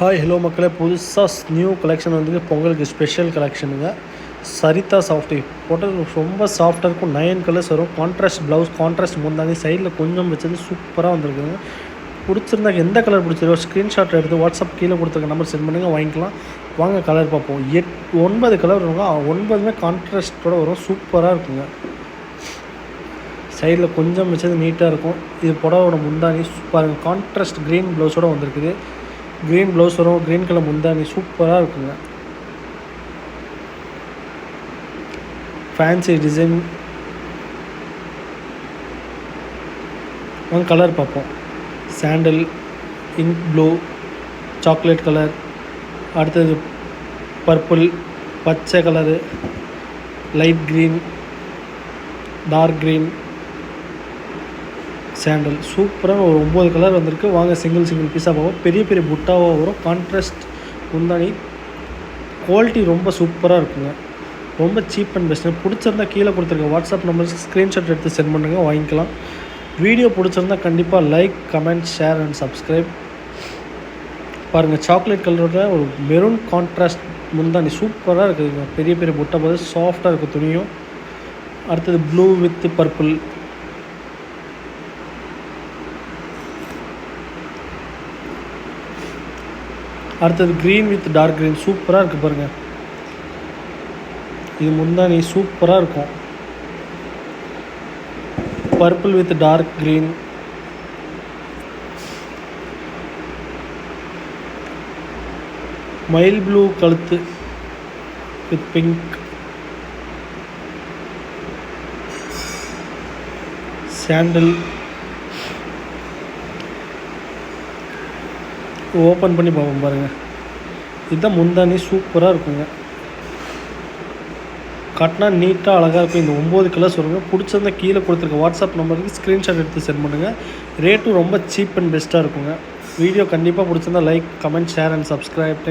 Hi hello மக்களே, புதுசாக new collection வந்து பொங்கலுக்கு ஸ்பெஷல் கலெக்ஷனுங்க. சரிதா சாஃப்டி போட்டது ரொம்ப சாஃப்டாக இருக்கும். 9 கலர்ஸ் வரும். கான்ட்ராஸ்ட் ப்ளவுஸ், கான்ட்ராஸ்ட் முந்தானி, சைடில் கொஞ்சம் வச்சது சூப்பராக வந்திருக்குங்க. பிடிச்சிருந்தா எந்த கலர் பிடிச்சிருக்கோ ஸ்க்ரீன்ஷாட் எடுத்து வாட்ஸ்அப் கீழே கொடுத்துருக்க நம்பர் சென்ட் பண்ணுங்கள், வாங்கிக்கலாம். வாங்க கலர் பார்ப்போம். 9 கலர் வருங்க. 9மே கான்ட்ராஸ்ட்டோடு வரும். சூப்பராக இருக்குங்க. சைடில் கொஞ்சம் வச்சது நீட்டாக இருக்கும். இது புடவோட முந்தானி பாருங்கள், கான்ட்ராஸ்ட் க்ரீன் ப்ளவுஸோடு வந்திருக்குது. க்ரீன் ப்ளவுஸ் வரும், க்ரீன் கலர் முந்தானி சூப்பராக இருக்குங்க. Fancy design. கலர் பார்ப்போம். Sandal, ink blue, chocolate colour, அடுத்தது பர்பிள், பச்சை colour, light green, dark green, sandal. சூப்பராக ஒரு 9 கலர் வந்திருக்கு. வாங்க சிங்கிள் பீஸாக பார்ப்போம். பெரிய பெரிய புட்டாவாக வரும். கான்ட்ராஸ்ட் முந்தானி. குவாலிட்டி ரொம்ப சூப்பராக இருக்குங்க. ரொம்ப சீப் அண்ட் பெஸ்ட்டு. பிடிச்சிருந்தா கீழே கொடுத்துருக்க வாட்ஸ்அப் நம்பருக்கு ஸ்க்ரீன்ஷாட் எடுத்து சென்ட் பண்ணுங்கள், வாங்கிக்கலாம். வீடியோ பிடிச்சிருந்தா கண்டிப்பாக like, comment, share and subscribe. பாருங்கள், சாக்லேட் கலரோட ஒரு மெரூன் கான்ட்ராஸ்ட் முந்தானி சூப்பராக இருக்குதுங்க. பெரிய பெரிய புட்டா பார்த்து சாஃப்டாக இருக்குது துணியும். அடுத்தது ப்ளூ வித் பர்பிள். அடுத்தது க்ரீன் வித் டார்க் க்ரீன் சூப்பராக இருக்குது பாருங்கள். இது முந்தானி சூப்பராக இருக்கும். பர்பிள் வித் டார்க் க்ரீன், மயில் ப்ளூ கழுத்து வித் பிங்க், சாண்டல். ஓப்பன் பண்ணி பார்ப்போம் பாருங்கள். இதுதான் முந்தானி. சூப்பராக இருக்குங்க. கட்டினா நீட்டாக அழகாக இருக்கும். இந்த 9 கலர்ஸ் வருங்க. பிடிச்சிருந்தா கீழே கொடுத்துருக்க வாட்ஸ்அப் நம்பருக்கு ஸ்க்ரீன்ஷாட் எடுத்து சென்ட் பண்ணுங்கள். ரேட்டும் ரொம்ப சீப் அண்ட் பெஸ்ட்டாக இருக்குங்க. வீடியோ கண்டிப்பாக பிடிச்சிருந்தா like, comment, share and subscribe.